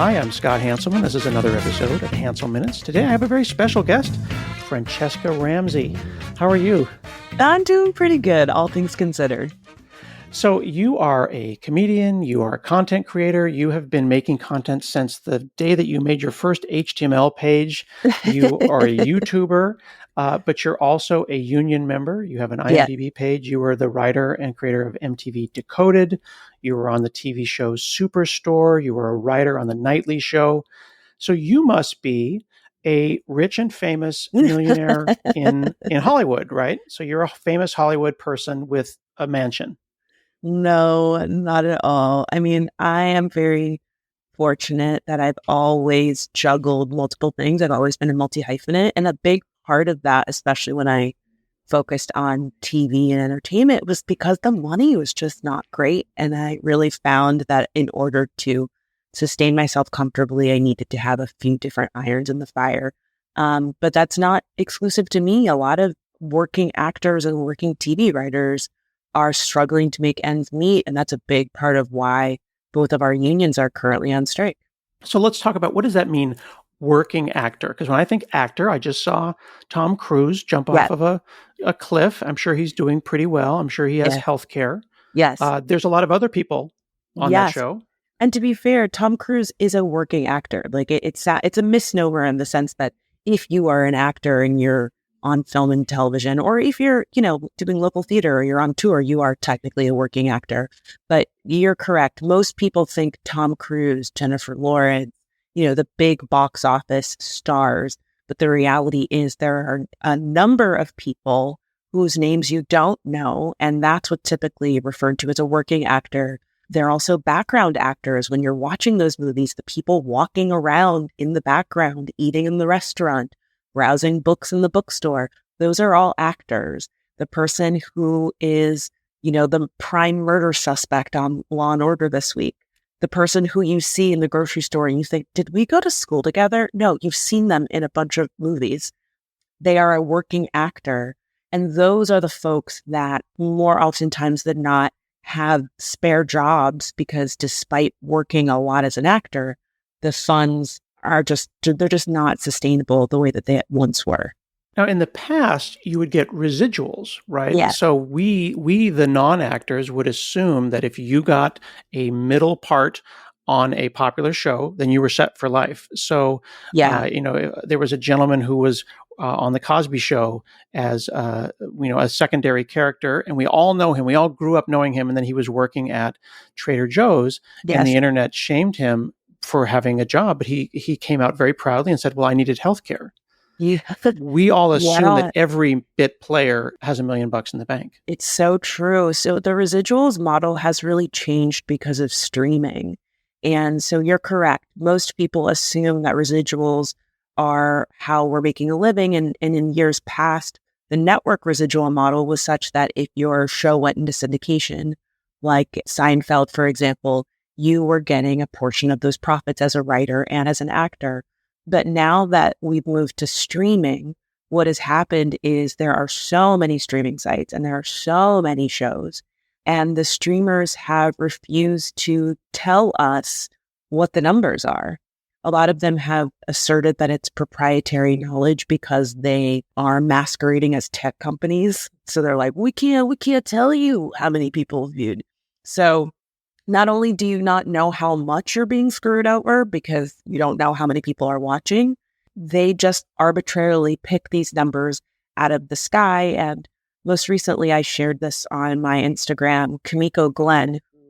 Hi, I'm Scott Hanselman. This is another episode of Hansel Minutes. Today I have a very special guest, Franchesca Ramsey. How are you? I'm doing pretty good, all things considered. So you are a comedian, you are a content creator, you have been making content since the day that you made your first HTML page. You are a YouTuber, but you're also a union member. You have an Yeah. IMDb page. You were the writer and creator of MTV Decoded. You were on the TV show Superstore. You were a writer on The Nightly Show. So you must be a rich and famous millionaire in Hollywood, right? So you're a famous Hollywood person with a mansion. No, not at all. I mean, I am very fortunate that I've always juggled multiple things. I've always been a multi-hyphenate. And a big part of that, especially when I focused on TV and entertainment, was because the money was just not great. And I really found that in order to sustain myself comfortably, I needed to have a few different irons in the fire. But that's not exclusive to me. A lot of working actors and working TV writers are struggling to make ends meet. And that's a big part of why both of our unions are currently on strike. So let's talk about, what does that mean, working actor? Because when I think actor, I just saw Tom Cruise jump off of a cliff. I'm sure he's doing pretty well. I'm sure he has health care. Yes. There's a lot of other people on that show. And to be fair, Tom Cruise is a working actor. Like it's a misnomer in the sense that if you are an actor and you're on film and television, or if you're, doing local theater or you're on tour, you are technically a working actor. But you're correct. Most people think Tom Cruise, Jennifer Lawrence, the big box office stars. But the reality is there are a number of people whose names you don't know. And that's what typically referred to as a working actor. They're also background actors. When you're watching those movies, the people walking around in the background, eating in the restaurant, browsing books in the bookstore, those are all actors. The person who is, the prime murder suspect on Law and Order this week, the person who you see in the grocery store and you think, did we go to school together? No, you've seen them in a bunch of movies. They are a working actor. And those are the folks that more oftentimes than not have spare jobs because despite working a lot as an actor, the funds they're just not sustainable the way that they once were. Now, in the past, you would get residuals, right? Yeah. So we the non-actors would assume that if you got a middle part on a popular show, then you were set for life. So, there was a gentleman who was on the Cosby Show as, a secondary character, and we all know him. We all grew up knowing him, and then he was working at Trader Joe's, and the internet shamed him for having a job, but he came out very proudly and said, well, I needed health care. We all assume that every bit player has $1 million in the bank. It's so true. So the residuals model has really changed because of streaming. And so you're correct. Most people assume that residuals are how we're making a living. And in years past, the network residual model was such that if your show went into syndication, like Seinfeld, for example, you were getting a portion of those profits as a writer and as an actor. But now that we've moved to streaming, what has happened is there are so many streaming sites and there are so many shows, and the streamers have refused to tell us what the numbers are. A lot of them have asserted that it's proprietary knowledge because they are masquerading as tech companies. So they're like, we can't tell you how many people viewed. So not only do you not know how much you're being screwed over because you don't know how many people are watching, they just arbitrarily pick these numbers out of the sky. And most recently, I shared this on my Instagram. Kimiko Glenn, who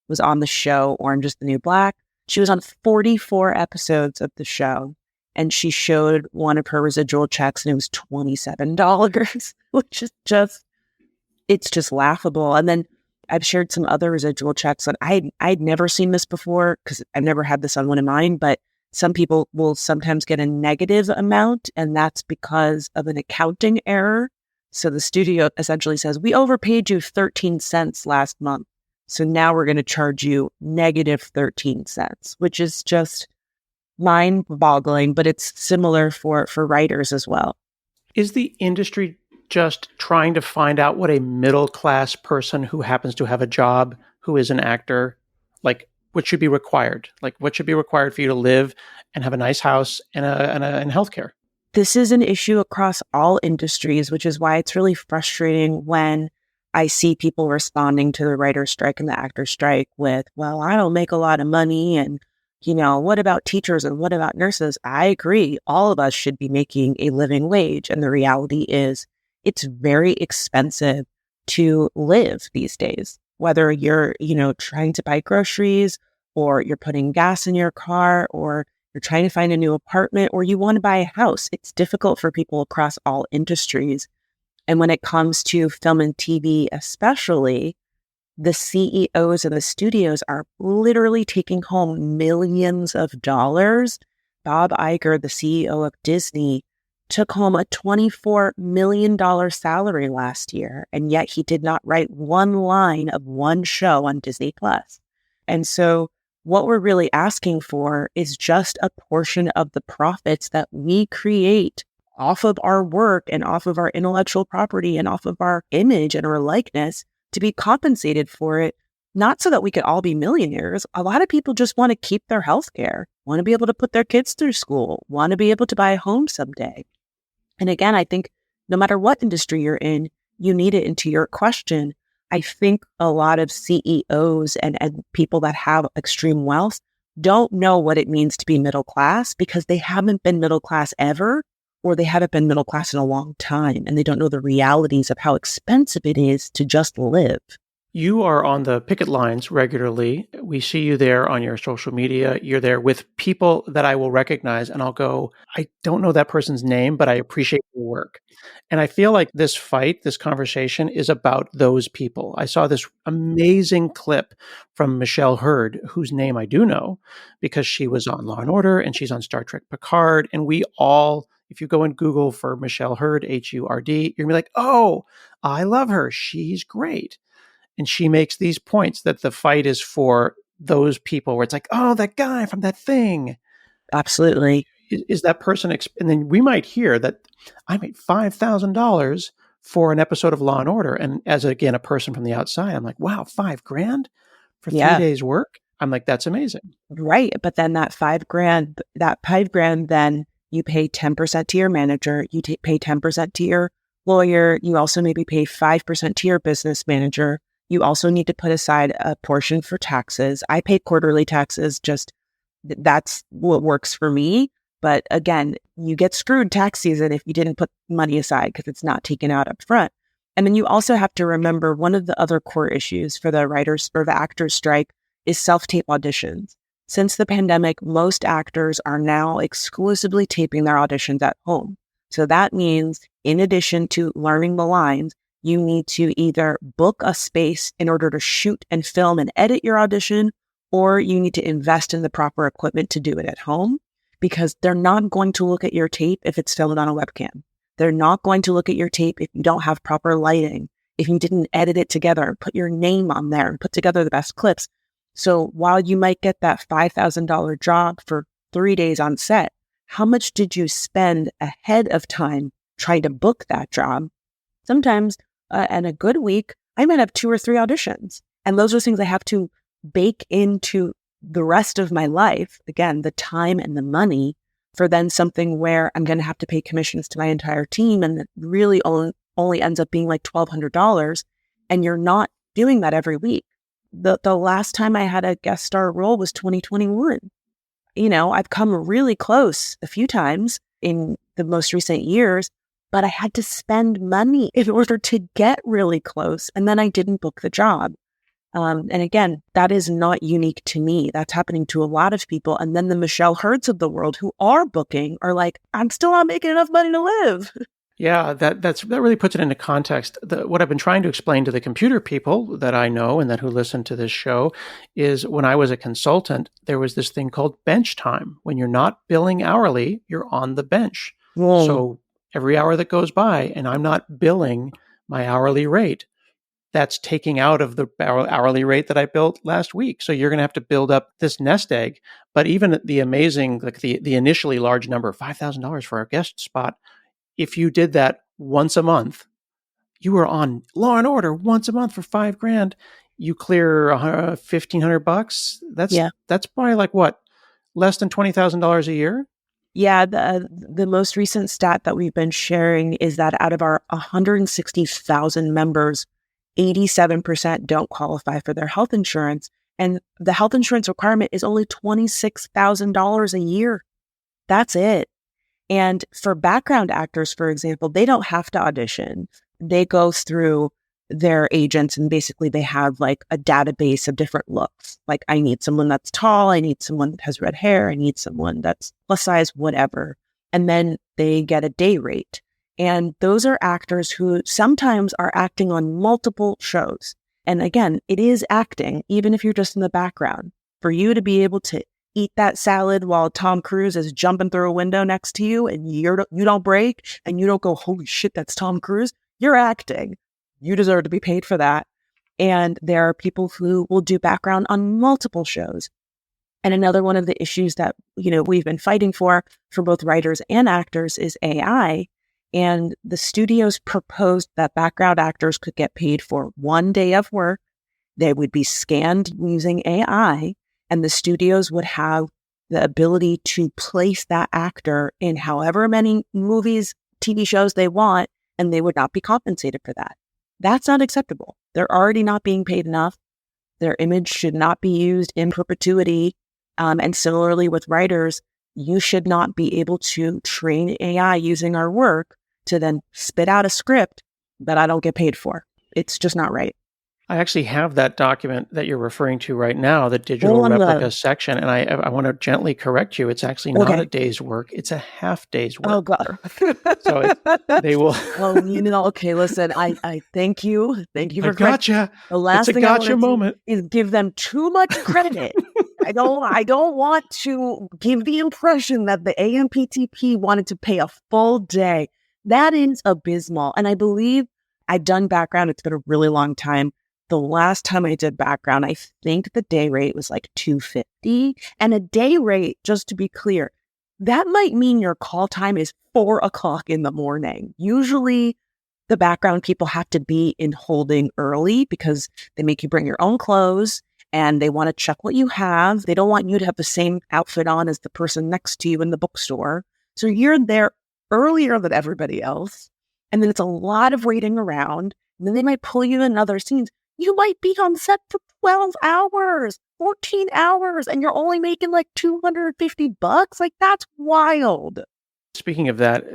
was on the show Orange is the New Black, she was on 44 episodes of the show, and she showed one of her residual checks, and it was $27, which is just laughable. And then I've shared some other residual checks, and I'd never seen this before because I've never had this on one of mine, but some people will sometimes get a negative amount, and that's because of an accounting error. So the studio essentially says, we overpaid you 13 cents last month. So now we're going to charge you negative 13 cents, which is just mind-boggling, but it's similar for writers as well. Is the industry just trying to find out what a middle-class person who happens to have a job, who is an actor, like what should be required? Like, what should be required for you to live and have a nice house and healthcare? This is an issue across all industries, which is why it's really frustrating when I see people responding to the writer's strike and the actor's strike with, well, I don't make a lot of money. And, what about teachers and what about nurses? I agree. All of us should be making a living wage. And the reality is it's very expensive to live these days, whether you're, trying to buy groceries or you're putting gas in your car or you're trying to find a new apartment or you want to buy a house. It's difficult for people across all industries. And when it comes to film and TV, especially, the CEOs and the studios are literally taking home millions of dollars. Bob Iger, the CEO of Disney, took home a $24 million salary last year, and yet he did not write one line of one show on Disney Plus. And so what we're really asking for is just a portion of the profits that we create off of our work and off of our intellectual property and off of our image and our likeness to be compensated for it, not so that we could all be millionaires. A lot of people just want to keep their health care, want to be able to put their kids through school, want to be able to buy a home someday. And again, I think no matter what industry you're in, you need it. And to your question, I think a lot of CEOs and people that have extreme wealth don't know what it means to be middle class because they haven't been middle class ever, or they haven't been middle class in a long time, and they don't know the realities of how expensive it is to just live. You are on the picket lines regularly. We see you there on your social media. You're there with people that I will recognize, and I'll go, I don't know that person's name, but I appreciate your work. And I feel like this fight, this conversation is about those people. I saw this amazing clip from Michelle Hurd, whose name I do know because she was on Law and Order and she's on Star Trek Picard. And we all, if you go and Google for Michelle Hurd, Hurd, you're going to be like, oh, I love her. She's great. And she makes these points that the fight is for those people where it's like, oh, that guy from that thing. Absolutely. Is that person? And then we might hear that I made $5,000 for an episode of Law and Order. And as, again, a person from the outside, I'm like, wow, $5,000 for 3 days work. I'm like, that's amazing. Right. But then that $5,000, then you pay 10% to your manager, you pay 10% to your lawyer, you also maybe pay 5% to your business manager. You also need to put aside a portion for taxes. I pay quarterly taxes, just that's what works for me. But again, you get screwed tax season if you didn't put money aside because it's not taken out up front. And then you also have to remember one of the other core issues for the writers or the actors strike is self-tape auditions. Since the pandemic, most actors are now exclusively taping their auditions at home. So that means in addition to learning the lines, you need to either book a space in order to shoot and film and edit your audition, or you need to invest in the proper equipment to do it at home because they're not going to look at your tape if it's filmed on a webcam. They're not going to look at your tape if you don't have proper lighting, if you didn't edit it together and put your name on there and put together the best clips. So while you might get that $5,000 job for 3 days on set, how much did you spend ahead of time trying to book that job? Sometimes in a good week, I might have 2 or 3 auditions. And those are things I have to bake into the rest of my life. Again, the time and the money for then something where I'm going to have to pay commissions to my entire team. And it really only ends up being like $1,200. And you're not doing that every week. The last time I had a guest star role was 2021. I've come really close a few times in the most recent years, but I had to spend money in order to get really close. And then I didn't book the job. And again, that is not unique to me. That's happening to a lot of people. And then the Michelle Hurds of the world who are booking are like, I'm still not making enough money to live. Yeah, that really puts it into context. What I've been trying to explain to the computer people that I know and that who listen to this show is when I was a consultant, there was this thing called bench time. When you're not billing hourly, you're on the bench. Whoa. So every hour that goes by and I'm not billing my hourly rate, that's taking out of the hourly rate that I built last week. So you're going to have to build up this nest egg. But even the amazing, like the initially large number, $5,000 for a guest spot, if you did that once a month, you were on Law and Order once a month for $5,000. you clear $1,500. Yeah. That's probably like what, less than $20,000 a year. Yeah, the most recent stat that we've been sharing is that out of our 160,000 members, 87% don't qualify for their health insurance. And the health insurance requirement is only $26,000 a year. That's it. And for background actors, for example, they don't have to audition. They go through their agents and basically they have like a database of different looks. Like, I need someone that's tall. I need someone that has red hair. I need someone that's plus size, whatever. And then they get a day rate. And those are actors who sometimes are acting on multiple shows. And again, it is acting, even if you're just in the background. For you to be able to eat that salad while Tom Cruise is jumping through a window next to you and you don't break and you don't go, holy shit, that's Tom Cruise. You're acting. You deserve to be paid for that. And there are people who will do background on multiple shows. And another one of the issues that, we've been fighting for both writers and actors is AI. And the studios proposed that background actors could get paid for 1 day of work. They would be scanned using AI, and the studios would have the ability to place that actor in however many movies, TV shows they want, and they would not be compensated for that. That's not acceptable. They're already not being paid enough. Their image should not be used in perpetuity. And similarly with writers, you should not be able to train AI using our work to then spit out a script that I don't get paid for. It's just not right. I actually have that document that you're referring to right now, the digital replica section, and I want to gently correct you. It's actually not a day's work; it's a half day's work. Oh God! So they will. Well, okay. Listen, I thank you. Thank you for gotcha. The last thing I want to do is give them too much credit. I don't want to give the impression that the AMPTP wanted to pay a full day. That is abysmal, and I believe I've done background. It's been a really long time. The last time I did background, I think the day rate was like $250. And a day rate, just to be clear, that might mean your call time is 4:00 in the morning. Usually the background people have to be in holding early because they make you bring your own clothes and they want to check what you have. They don't want you to have the same outfit on as the person next to you in the bookstore. So you're there earlier than everybody else. And then it's a lot of waiting around. And then they might pull you in other scenes. You might be on set for 12 hours, 14 hours, and you're only making like $250. Like, that's wild. Speaking of that,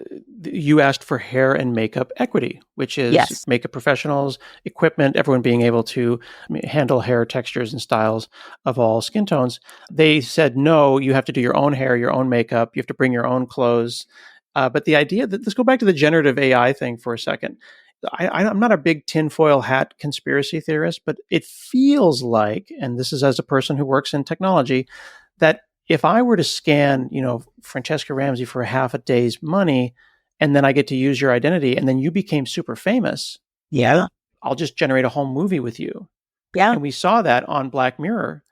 you asked for hair and makeup equity, which is makeup professionals, equipment, everyone being able to handle hair textures and styles of all skin tones. They said, no, you have to do your own hair, your own makeup. You have to bring your own clothes. But the idea that, let's go back to the generative AI thing for a second. I'm not a big tinfoil hat conspiracy theorist, but it feels like, and this is as a person who works in technology, that if I were to scan, Franchesca Ramsey for half a day's money, and then I get to use your identity, and then you became super famous, I'll just generate a whole movie with you. Yeah. And we saw that on Black Mirror.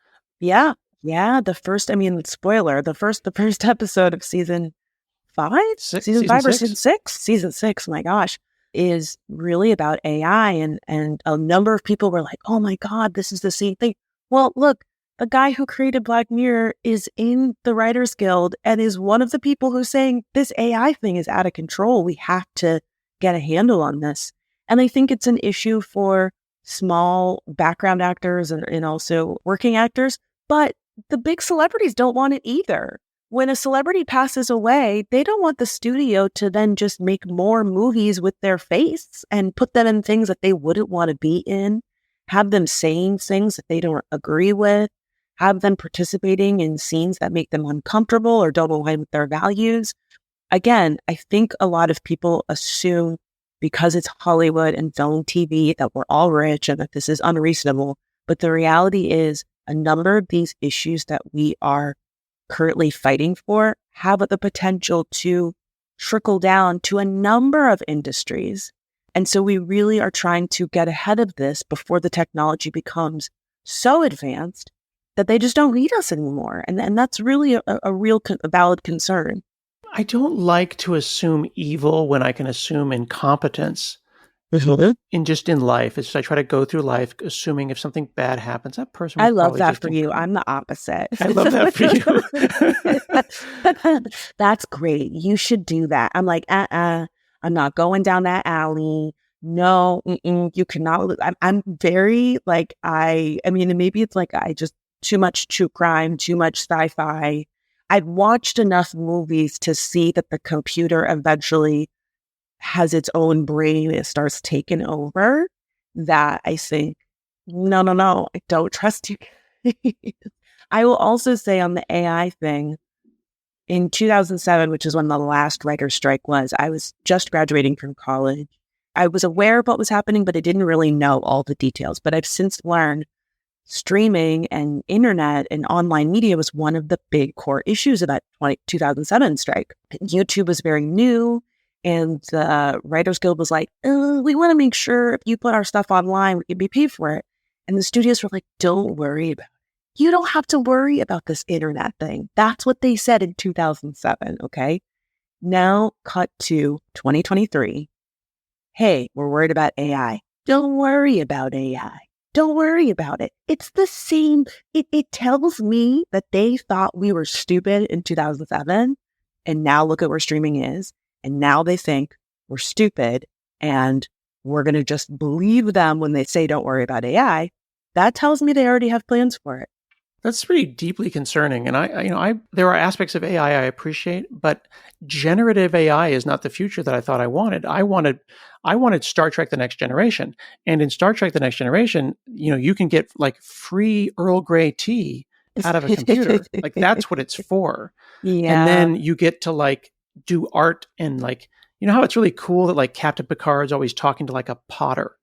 Yeah. Yeah. Spoiler, the first episode of season 5? Season 5 or season 6? Season 6, my gosh, is really about AI. And a number of people were like, oh my God, this is the same thing. Well, look, the guy who created Black Mirror is in the Writers Guild and is one of the people who's saying this AI thing is out of control. We have to get a handle on this. And I think it's an issue for small background actors and also working actors, but the big celebrities don't want it either. When a celebrity passes away, they don't want the studio to then just make more movies with their face and put them in things that they wouldn't want to be in, have them saying things that they don't agree with, have them participating in scenes that make them uncomfortable or don't align with their values. Again, I think a lot of people assume because it's Hollywood and film TV that we're all rich and that this is unreasonable. But the reality is a number of these issues that we are currently fighting for have the potential to trickle down to a number of industries. And so we really are trying to get ahead of this before the technology becomes so advanced that they just don't need us anymore. And that's really a valid concern. I don't like to assume evil when I can assume incompetence. in life. It's just I try to go through life assuming if something bad happens, that person I was love probably that just for you. I'm the opposite. I love that for you. That's great. You should do that. I'm like, I'm not going down that alley. No, you cannot. I'm very like, I mean, maybe it's like I just too much true crime, too much sci-fi. I've watched enough movies to see that the computer eventually has its own brain. It starts taking over that I think, no, I don't trust you. I will also say on the AI thing, in 2007, which is when the last writer's strike was, I was just graduating from college. I was aware of what was happening, but I didn't really know all the details. But I've since learned streaming and internet and online media was one of the big core issues of that 2007 strike. YouTube was very new, and the Writers Guild was like, we want to make sure if you put our stuff online, we can be paid for it. And the studios were like, don't worry about it. You don't have to worry about this internet thing. That's what they said in 2007, okay? Now, cut to 2023. Hey, we're worried about AI. Don't worry about AI. Don't worry about it. It's the same. It tells me that they thought we were stupid in 2007, and now look at where streaming is, and now they think we're stupid, and we're going to just believe them when they say don't worry about AI. That tells me they already have plans for it. That's pretty deeply concerning. And I there are aspects of AI I appreciate, but generative AI is not the future that I thought I wanted. I wanted Star Trek: The Next Generation, and in Star Trek: The Next Generation, you can get like free Earl Grey tea out of a computer. Like that's what it's for. Yeah. And then you get to like do art and like how it's really cool that like Captain Picard's always talking to like a potter,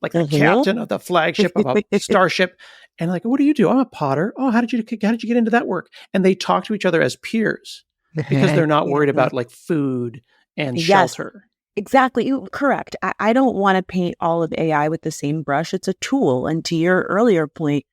like the captain of the flagship of a starship. And like, what do you do? I'm a potter. Oh, how did you get into that work? And they talk to each other as peers because they're not worried about like food and shelter. Exactly. Correct. I don't want to paint all of AI with the same brush. It's a tool. And to your earlier point,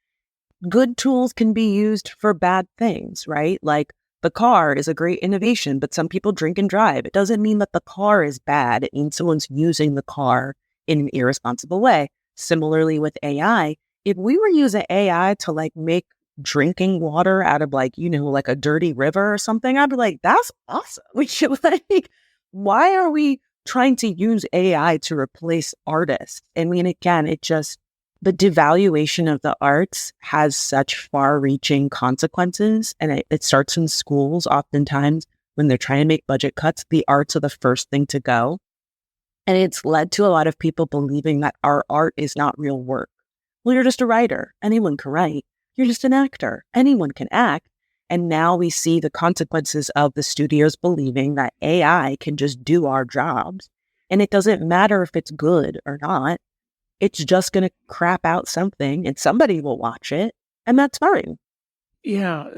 good tools can be used for bad things, right? Like the car is a great innovation, but some people drink and drive. It doesn't mean that the car is bad. It means someone's using the car in an irresponsible way. Similarly with AI, if we were using AI to like make drinking water out of like, like a dirty river or something, I'd be like, that's awesome. We should like, why are we trying to use AI to replace artists? I mean, again, the devaluation of the arts has such far-reaching consequences, and it starts in schools. Oftentimes, when they're trying to make budget cuts, the arts are the first thing to go. And it's led to a lot of people believing that our art is not real work. Well, you're just a writer. Anyone can write. You're just an actor. Anyone can act. And now we see the consequences of the studios believing that AI can just do our jobs. And it doesn't matter if it's good or not. It's just going to crap out something and somebody will watch it. And that's fine. Yeah,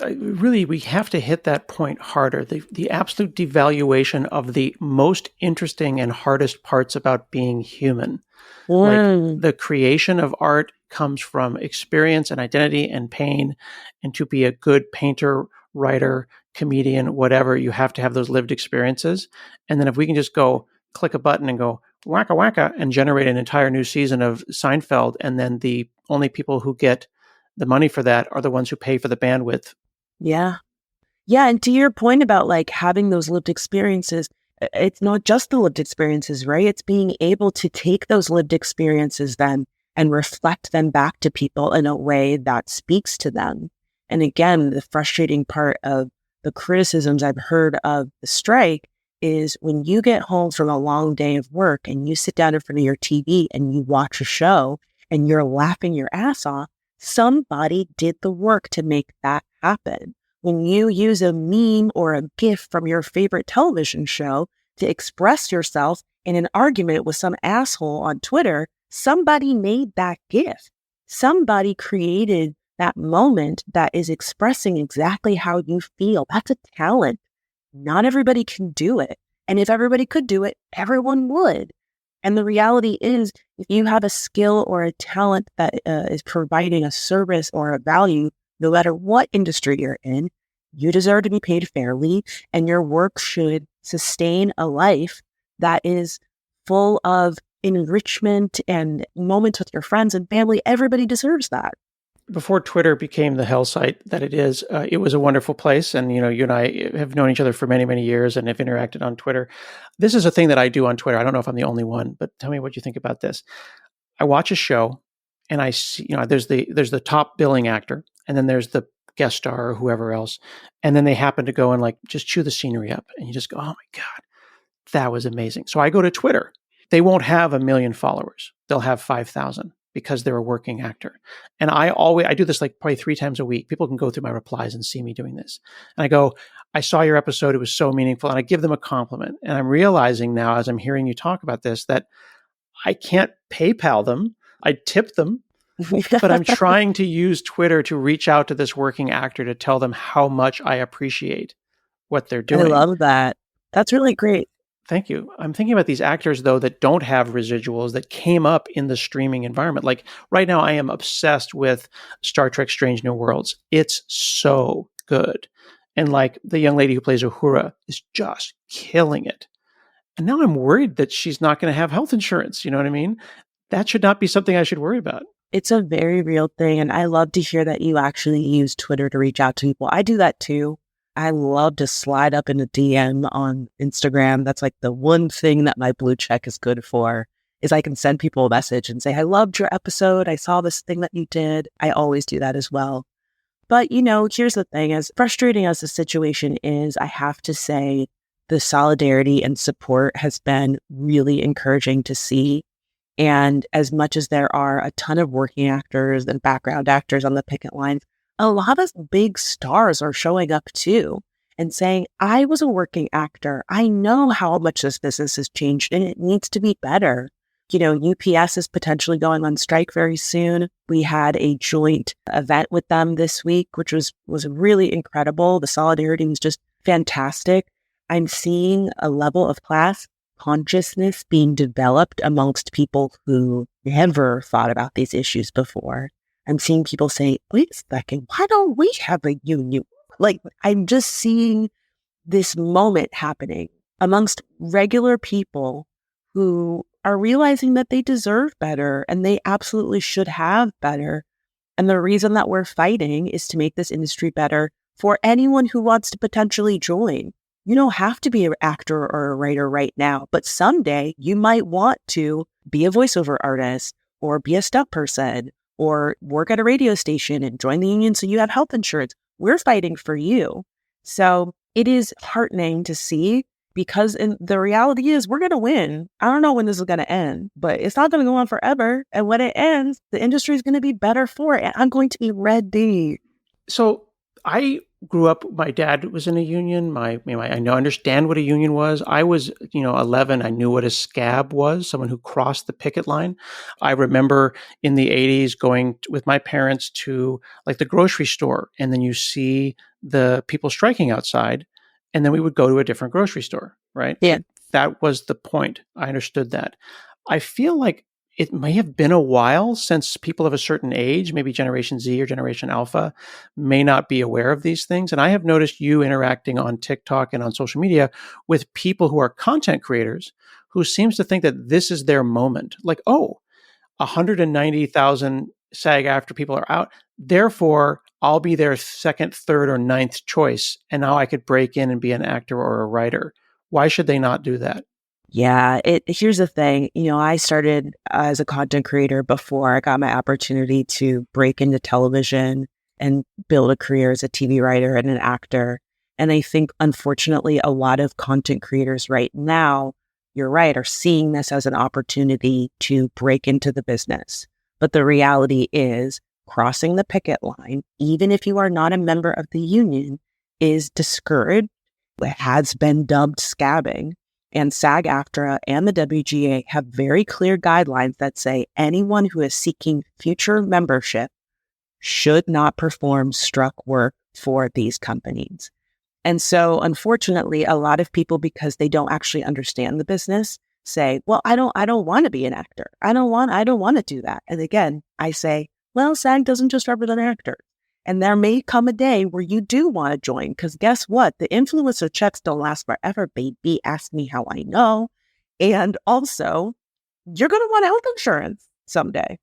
really, we have to hit that point harder. The absolute devaluation of the most interesting and hardest parts about being human. Like the creation of art comes from experience and identity and pain. And to be a good painter, writer, comedian, whatever, you have to have those lived experiences. And then if we can just go click a button and go wacka wacka and generate an entire new season of Seinfeld, and then the only people who get the money for that are the ones who pay for the bandwidth. Yeah. Yeah. And to your point about like having those lived experiences, it's not just the lived experiences, right? It's being able to take those lived experiences then and reflect them back to people in a way that speaks to them. And again, the frustrating part of the criticisms I've heard of the strike is when you get home from a long day of work and you sit down in front of your TV and you watch a show and you're laughing your ass off, somebody did the work to make that happen. When you use a meme or a GIF from your favorite television show to express yourself in an argument with some asshole on Twitter, somebody made that GIF. Somebody created that moment that is expressing exactly how you feel. That's a talent. Not everybody can do it. And if everybody could do it, everyone would. And the reality is, if you have a skill or a talent that is providing a service or a value, no matter what industry you're in, you deserve to be paid fairly, and your work should sustain a life that is full of enrichment and moments with your friends and family. Everybody deserves that. Before Twitter became the hell site that it was a wonderful place. And, you and I have known each other for many, many years and have interacted on Twitter. This is a thing that I do on Twitter. I don't know if I'm the only one, but tell me what you think about this. I watch a show and I see, there's the top billing actor, and then there's the guest star or whoever else. And then they happen to go and like just chew the scenery up. And you just go, oh my God, that was amazing. So I go to Twitter. They won't have 1 million followers. They'll have 5,000 because they're a working actor. And I do this like probably 3 times a week. People can go through my replies and see me doing this. And I go, I saw your episode. It was so meaningful. And I give them a compliment. And I'm realizing now, as I'm hearing you talk about this, that I can't PayPal them. I tip them, but I'm trying to use Twitter to reach out to this working actor to tell them how much I appreciate what they're doing. I love that. That's really great. Thank you. I'm thinking about these actors, though, that don't have residuals that came up in the streaming environment. Like right now, I am obsessed with Star Trek Strange New Worlds. It's so good. And like the young lady who plays Uhura is just killing it. And now I'm worried that she's not going to have health insurance. You know what I mean? That should not be something I should worry about. It's a very real thing. And I love to hear that you actually use Twitter to reach out to people. I do that too. I love to slide up in a DM on Instagram. That's like the one thing that my blue check is good for, is I can send people a message and say, I loved your episode. I saw this thing that you did. I always do that as well. But, here's the thing. As frustrating as the situation is, I have to say the solidarity and support has been really encouraging to see. And as much as there are a ton of working actors and background actors on the picket lines, a lot of big stars are showing up too and saying, I was a working actor. I know how much this business has changed and it needs to be better. UPS is potentially going on strike very soon. We had a joint event with them this week, which was really incredible. The solidarity was just fantastic. I'm seeing a level of class consciousness being developed amongst people who never thought about these issues before. I'm seeing people say, wait a second, why don't we have a union? Like, I'm just seeing this moment happening amongst regular people who are realizing that they deserve better and they absolutely should have better. And the reason that we're fighting is to make this industry better for anyone who wants to potentially join. You don't have to be an actor or a writer right now, but someday you might want to be a voiceover artist or be a stunt person or work at a radio station and join the union so you have health insurance. We're fighting for you. So it is heartening to see, because the reality is we're going to win. I don't know when this is going to end, but it's not going to go on forever. And when it ends, the industry is going to be better for it. And I'm going to be ready. So I grew up, my dad was in a union. I understand what a union was. I was, 11. I knew what a scab was, someone who crossed the picket line. I remember in the 80s going with my parents to like the grocery store, and then you see the people striking outside, and then we would go to a different grocery store, right? Yeah. That was the point. I understood that. I feel like it may have been a while since people of a certain age, maybe Generation Z or Generation Alpha, may not be aware of these things. And I have noticed you interacting on TikTok and on social media with people who are content creators who seems to think that this is their moment. Like, 190,000 SAG-AFTRA people are out. Therefore, I'll be their second, third, or ninth choice. And now I could break in and be an actor or a writer. Why should they not do that? Yeah, here's the thing. I started as a content creator before I got my opportunity to break into television and build a career as a TV writer and an actor. And I think, unfortunately, a lot of content creators right now, you're right, are seeing this as an opportunity to break into the business. But the reality is, crossing the picket line, even if you are not a member of the union, is discouraged. It has been dubbed scabbing. And SAG-AFTRA and the WGA have very clear guidelines that say anyone who is seeking future membership should not perform struck work for these companies. And so, unfortunately, a lot of people, because they don't actually understand the business, say, well, I don't want to be an actor. I don't want to do that. And again, I say, well, SAG doesn't just represent actors. And there may come a day where you do want to join, because guess what? The influencer checks don't last forever, baby. Ask me how I know. And also, you're going to want health insurance someday.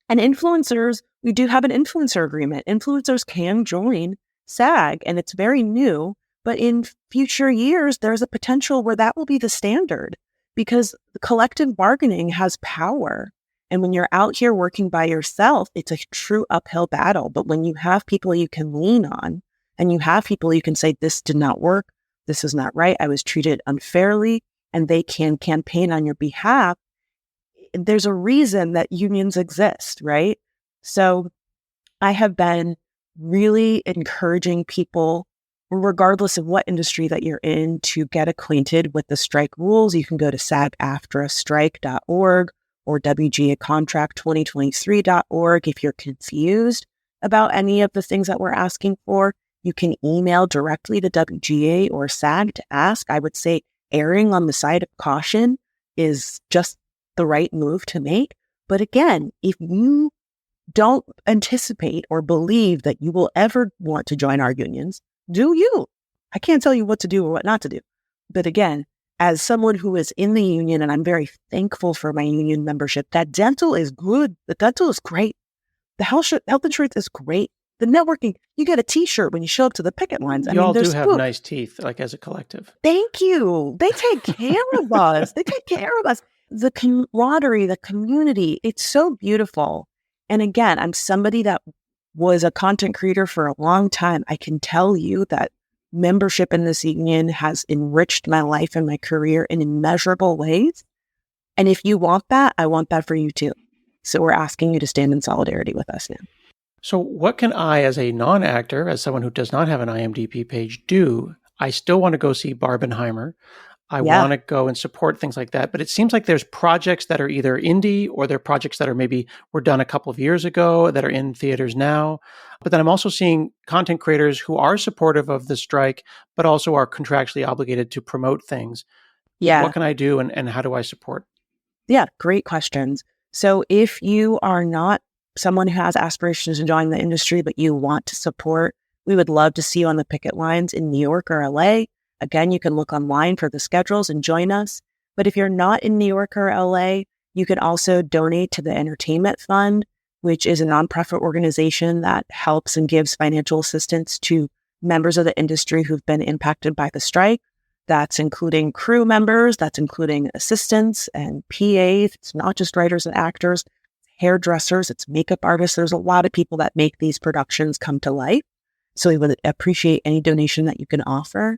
And influencers, we do have an influencer agreement. Influencers can join SAG, and it's very new. But in future years, there's a potential where that will be the standard, because collective bargaining has power. And when you're out here working by yourself, it's a true uphill battle. But when you have people you can lean on, and you have people you can say, this did not work, this is not right, I was treated unfairly, and they can campaign on your behalf, there's a reason that unions exist, right? So I have been really encouraging people, regardless of what industry that you're in, to get acquainted with the strike rules. You can go to SAG-AFTRA-strike.org or WGA-contract2023.org. If you're confused about any of the things that we're asking for, you can email directly to WGA or SAG to ask. I would say erring on the side of caution is just the right move to make. But again, if you don't anticipate or believe that you will ever want to join our unions, do you? I can't tell you what to do or what not to do. But again, as someone who is in the union, and I'm very thankful for my union membership, that dental is good. The dental is great. The health insurance is great. The networking, you get a t-shirt when you show up to the picket lines. You all do have nice teeth, like as a collective. Thank you. They take care of us. They take care of us. The camaraderie, the community, it's so beautiful. And again, I'm somebody that was a content creator for a long time. I can tell you that membership in this union has enriched my life and my career in immeasurable ways. And if you want that, I want that for you too. So we're asking you to stand in solidarity with us now. So what can I, as a non-actor, as someone who does not have an IMDb page, do? I still want to go see Barbenheimer. I want to go and support things like that. But it seems like there's projects that are either indie, or they're projects that are maybe were done a couple of years ago that are in theaters now. But then I'm also seeing content creators who are supportive of the strike, but also are contractually obligated to promote things. Yeah. What can I do, and how do I support? Yeah, great questions. So if you are not someone who has aspirations to join the industry, but you want to support, we would love to see you on the picket lines in New York or LA. Again, you can look online for the schedules and join us. But if you're not in New York or LA, you can also donate to the Entertainment Fund, which is a nonprofit organization that helps and gives financial assistance to members of the industry who've been impacted by the strike. That's including crew members, that's including assistants and PAs. It's not just writers and actors, hairdressers, it's makeup artists. There's a lot of people that make these productions come to life. So we would appreciate any donation that you can offer.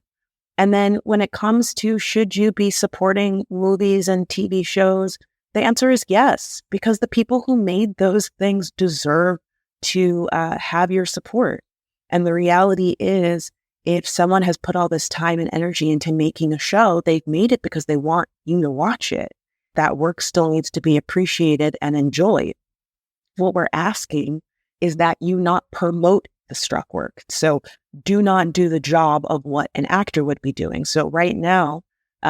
And then when it comes to should you be supporting movies and TV shows, the answer is yes, because the people who made those things deserve to have your support. And the reality is, if someone has put all this time and energy into making a show, they've made it because they want you to watch it. That work still needs to be appreciated and enjoyed. What we're asking is that you not promote the struck work. So do not do the job of what an actor would be doing. So right now,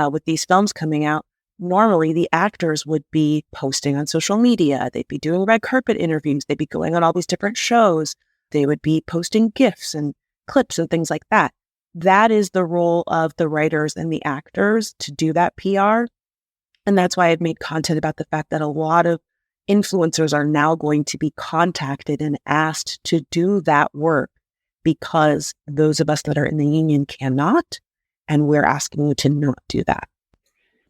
with these films coming out, normally the actors would be posting on social media. They'd be doing red carpet interviews. They'd be going on all these different shows. They would be posting GIFs and clips and things like that. That is the role of the writers and the actors to do that PR. And that's why I've made content about the fact that a lot of influencers are now going to be contacted and asked to do that work because those of us that are in the union cannot, and we're asking you to not do that.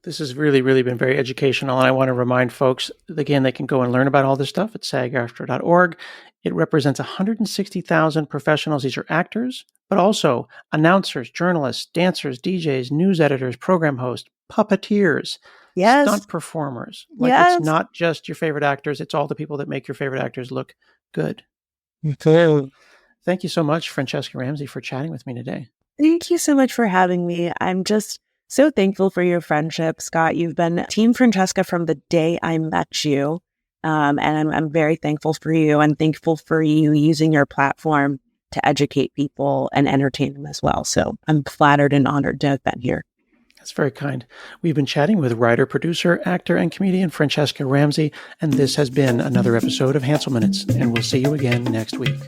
This has really, really been very educational, and I want to remind folks, again, they can go and learn about all this stuff at SAG-AFTRA.org. It represents 160,000 professionals. These are actors, but also announcers, journalists, dancers, DJs, news editors, program hosts, puppeteers, stunt performers. It's not just your favorite actors. It's all the people that make your favorite actors look good. Thank you so much, Franchesca Ramsey, for chatting with me today. Thank you so much for having me. I'm just so thankful for your friendship, Scott. You've been Team Franchesca from the day I met you. And I'm very thankful for you, and thankful for you using your platform to educate people and entertain them as well. So I'm flattered and honored to have been here. That's very kind. We've been chatting with writer, producer, actor, and comedian Franchesca Ramsey, and this has been another episode of Hansel Minutes, and we'll see you again next week.